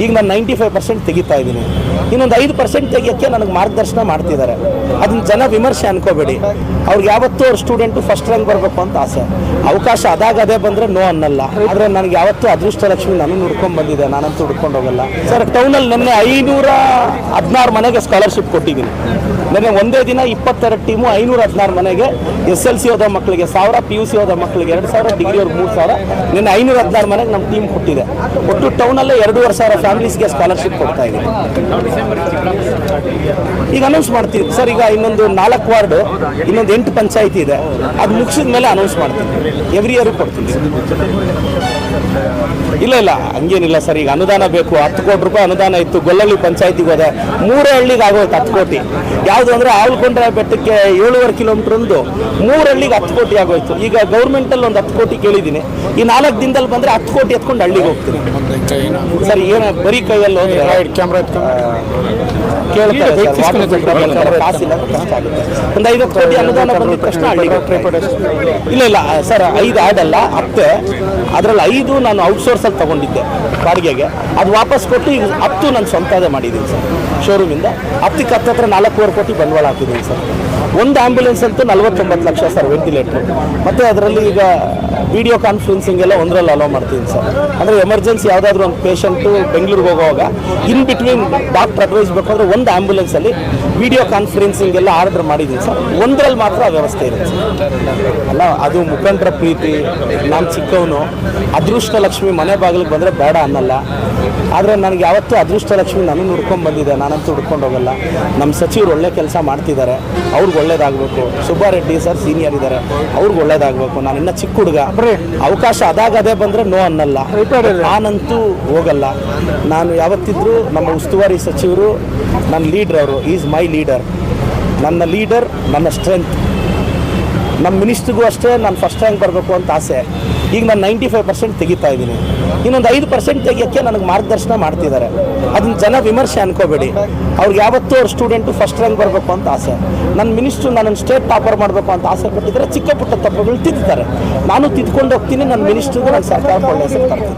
ಈಗ ನಾನು 95% ತೆಗಿತಾ ಇದ್ದೀನಿ. ಇನ್ನೊಂದು 5% ತೆಗಿಯೋಕ್ಕೆ ನನಗೆ ಮಾರ್ಗದರ್ಶನ ಮಾಡ್ತಿದ್ದಾರೆ. ಅದನ್ನ ಜನ ವಿಮರ್ಶೆ ಅನ್ಕೋಬೇಡಿ. ಅವ್ರಿಗೆ ಯಾವತ್ತೂ ಅವ್ರ ಸ್ಟೂಡೆಂಟು ಫಸ್ಟ್ ರ್ಯಾಂಕ್ ಬರಬೇಕು ಅಂತ ಆಸೆ. ಅವಕಾಶ ಅದೇ ಬಂದರೆ ನೋ ಅನ್ನಲ್ಲ. ಆದರೆ ನನಗೆ ಯಾವತ್ತೂ ಅದೃಷ್ಟ ಲಕ್ಷ್ಮಿ ನಾನು ಹುಡ್ಕೊಂಡು ಬಂದಿದೆ, ನಾನಂತೂ ಹುಡ್ಕೊಂಡು ಹೋಗಲ್ಲ ಸರ್. ಟೌನಲ್ಲಿ ನಿನ್ನೆ 516 ಮನೆಗೆ ಸ್ಕಾಲರ್ಶಿಪ್ ಕೊಟ್ಟಿದ್ದೀನಿ. ನಿನ್ನೆ ಒಂದೇ ದಿನ 22 ಟೀಮು 516 ಮನೆಗೆ SLC ಹೋದ ಮಕ್ಕಳಿಗೆ 1000, PUC ಹೋದ ಮಕ್ಕಳಿಗೆ 2000, ಡಿಗ್ರಿ ಅವ್ರಿಗೆ 3000, ನಿನ್ನೆ 516 ಮನೆಗೆ ನಮ್ಮ ಟೀಮ್ ಕೊಟ್ಟಿದೆ. ಒಟ್ಟು ಟೌನಲ್ಲೇ 2500 ಫ್ಯಾಮಿಲೀಸ್ಗೆ ಸ್ಕಾಲರ್ಶಿಪ್ ಕೊಡ್ತಾ ಇದ್ದೀನಿ. ಈಗ ಅನೌನ್ಸ್ ಮಾಡ್ತೀವಿ ಸರ್. ಈಗ ಇನ್ನೊಂದು 4 ವಾರ್ಡು, ಇನ್ನೊಂದು 8 ಪಂಚಾಯಿತಿ ಇದೆ. ಅದು ಮುಗಿಸಿದ ಮೇಲೆ ಅನೌನ್ಸ್ ಮಾಡ್ತೀನಿ. ಎವ್ರಿ ಇಯರ್ ಕೊಡ್ತೀನಿ. ಇಲ್ಲ ಹಂಗೇನಿಲ್ಲ ಸರ್. ಈಗ ಅನುದಾನ ಬೇಕು. 10 ಕೋಟಿ ರೂಪಾಯಿ ಅನುದಾನ ಇತ್ತು. ಗೊಲ್ಲಳ್ಳಿ ಪಂಚಾಯತಿಗೆ ಹೋದೆ, 3 ಹಳ್ಳಿಗೆ ಆಗೋಯ್ತು 10 ಕೋಟಿ. ಯಾವುದು ಅಂದರೆ ಆವಲ್ಕೊಂಡ್ರೆ ಬೆಟ್ಟಕ್ಕೆ 7.5 ಕಿಲೋಮೀಟರ್ ಒಂದು 3 ಹಳ್ಳಿಗೆ 10 ಕೋಟಿ ಆಗೋಯ್ತು. ಈಗ ಗೌರ್ಮೆಂಟಲ್ಲಿ ಒಂದು 10 ಕೋಟಿ ಕೇಳಿದ್ದೀನಿ. ಈ 4 ದಿನದಲ್ಲಿ ಬಂದರೆ 10 ಕೋಟಿ ಎತ್ಕೊಂಡು ಹಳ್ಳಿಗೆ ಹೋಗ್ತೀನಿ ಸರ್. ಏನು ಬರೀ ಕೈಯಲ್ಲಿ ಹೋದ್ರೆ ಕೇಳ್ತಾರೆ, ಕಾಸಿಲ್ಲ, ಕಷ್ಟ ಆಗುತ್ತೆ. ಒಂದು 5 ಕೋಟಿ ಅನುದಾನ ಬಂದಿದ್ದ ತಕ್ಷಣ ಹಳ್ಳಿಗೆ ಇಲ್ಲ ಸರ್. 5 ಆಡಲ್ಲ 10. ಅದರಲ್ಲಿ 5 ನಾನು ಔಟ್ಸೋರ್ಸಲ್ಲಿ ತೊಗೊಂಡಿದ್ದೆ ಬಾಡಿಗೆಗೆ. ಅದು ವಾಪಸ್ ಕೊಟ್ಟು ಈಗ 10 ನಾನು ಸ್ವಂತದೇ ಮಾಡಿದ್ದೀನಿ ಸರ್. ಶೋರೂಮಿಂದ 10ಕ್ಕೆ ಹತ್ತಿರ 4.25 ಕೋಟಿ ಬಂಡವಾಳ ಹಾಕಿದ್ದೀನಿ ಸರ್. ಒಂದು ಆ್ಯಂಬುಲೆನ್ಸ್ ಅಂತೂ 49 ಲಕ್ಷ ಸರ್, ವೆಂಟಿಲೇಟ್ರು. ಮತ್ತು ಅದರಲ್ಲಿ ಈಗ ವಿಡಿಯೋ ಕಾನ್ಫರೆನ್ಸಿಂಗ್ ಎಲ್ಲ ಒಂದರಲ್ಲಿ ಅಲೋ ಮಾಡ್ತೀನಿ ಸರ್. ಅಂದರೆ ಎಮರ್ಜೆನ್ಸಿ ಯಾವುದಾದ್ರೂ ಒಂದು ಪೇಷಂಟು ಬೆಂಗಳೂರಿಗೆ ಹೋಗುವಾಗ ಇನ್ ಬಿಟ್ವೀನ್ ಡಾಕ್ಟರ್ ಅಡ್ವೈಸ್ ಬೇಕಾದ್ರೆ ಒಂದು ಆ್ಯಂಬುಲೆನ್ಸಲ್ಲಿ ವಿಡಿಯೋ ಕಾನ್ಫರೆನ್ಸಿಂಗ್ ಎಲ್ಲ ಆರ್ಡರ್ ಮಾಡಿದ್ದೀನಿ ಸರ್. ಒಂದರಲ್ಲಿ ಮಾತ್ರ ಆ ವ್ಯವಸ್ಥೆ ಇದೆ ಸರ್. ಅಲ್ಲ, ಅದು ಮುಖಂಡರ ಪ್ರೀತಿ. ನಾನು ಚಿಕ್ಕವನು. ಅದೃಷ್ಟ ಲಕ್ಷ್ಮಿ ಮನೆ ಬಾಗಿಲಿಗೆ ಬಂದರೆ ಬೇಡ ಅನ್ನಲ್ಲ. ಆದರೆ ನನಗೆ ಯಾವತ್ತೂ ಅದೃಷ್ಟ ಲಕ್ಷ್ಮಿ ನನ್ನನ್ನು ಹುಡ್ಕೊಂಡು ಬಂದಿದೆ, ನಾನಂತೂ ಹುಡ್ಕೊಂಡು ಹೋಗಲ್ಲ. ನಮ್ಮ ಸಚಿವರು ಒಳ್ಳೆ ಕೆಲಸ ಮಾಡ್ತಿದ್ದಾರೆ, ಅವ್ರಿಗೆ ಒಳ್ಳೇದಾಗಬೇಕು. ಸುಬ್ಬಾರೆಡ್ಡಿ ಸರ್ ಸೀನಿಯರ್ ಇದ್ದಾರೆ, ಅವ್ರಿಗೆ ಒಳ್ಳೇದಾಗಬೇಕು. ನಾನು ಇನ್ನೂ ಚಿಕ್ಕ ಹುಡುಗ. ಅವಕಾಶ ಅದೇ ಬಂದರೆ ನೋ ಅನ್ನಲ್ಲ. ನಾನಂತೂ ಹೋಗಲ್ಲ. ನಾನು ಯಾವತ್ತಿದ್ರೂ ನಮ್ಮ ಉಸ್ತುವಾರಿ ಸಚಿವರು ನನ್ನ ಲೀಡರ್. ಅವರು ಈಸ್ ಮೈ ಲೀಡರ್. ನನ್ನ ಲೀಡರ್, ನನ್ನ ಸ್ಟ್ರೆಂತ್. ನಮ್ಮ ಮಿನಿಸ್ಟ್ರಿಗೂ ಅಷ್ಟೇ ನಾನು ಫಸ್ಟ್ ರ್ಯಾಂಕ್ ಬರಬೇಕು ಅಂತ ಆಸೆ. ಈಗ ನಾನು 95% ತೆಗಿತಾ ಇದ್ದೀನಿ. ಇನ್ನೊಂದು 5% ತೆಗಿಯೋಕ್ಕೆ ನನಗೆ ಮಾರ್ಗದರ್ಶನ ಮಾಡ್ತಿದ್ದಾರೆ. ಅದನ್ನ ಜನ ವಿಮರ್ಶೆ ಅನ್ಕೋಬೇಡಿ. ಅವ್ರಿಗೆ ಯಾವತ್ತೂ ಅವ್ರ ಸ್ಟೂಡೆಂಟು ಫಸ್ಟ್ ರ್ಯಾಂಕ್ ಬರಬೇಕು ಅಂತ ಆಸೆ. ನನ್ನ ಮಿನಿಸ್ಟ್ರು ನನ್ನನ್ನು ಸ್ಟೇಟ್ ಟಾಪರ್ ಮಾಡಬೇಕು ಅಂತ ಆಸೆ ಪಟ್ಟಿದ್ದಾರೆ. ಚಿಕ್ಕ ಪುಟ್ಟ ತಪ್ಪುಗಳು ತಿದ್ದುತ್ತಾರೆ. ನಾನು ತಿದ್ಕೊಂಡು ಹೋಗ್ತೀನಿ. ನನ್ನ ಮಿನಿಸ್ಟ್ರಿಗೂ ನನ್ನ ಸರ್ಕಾರಕ್ಕೆ ಒಳ್ಳೆಯ ಹೆಸರು ತರ್ತೀನಿ.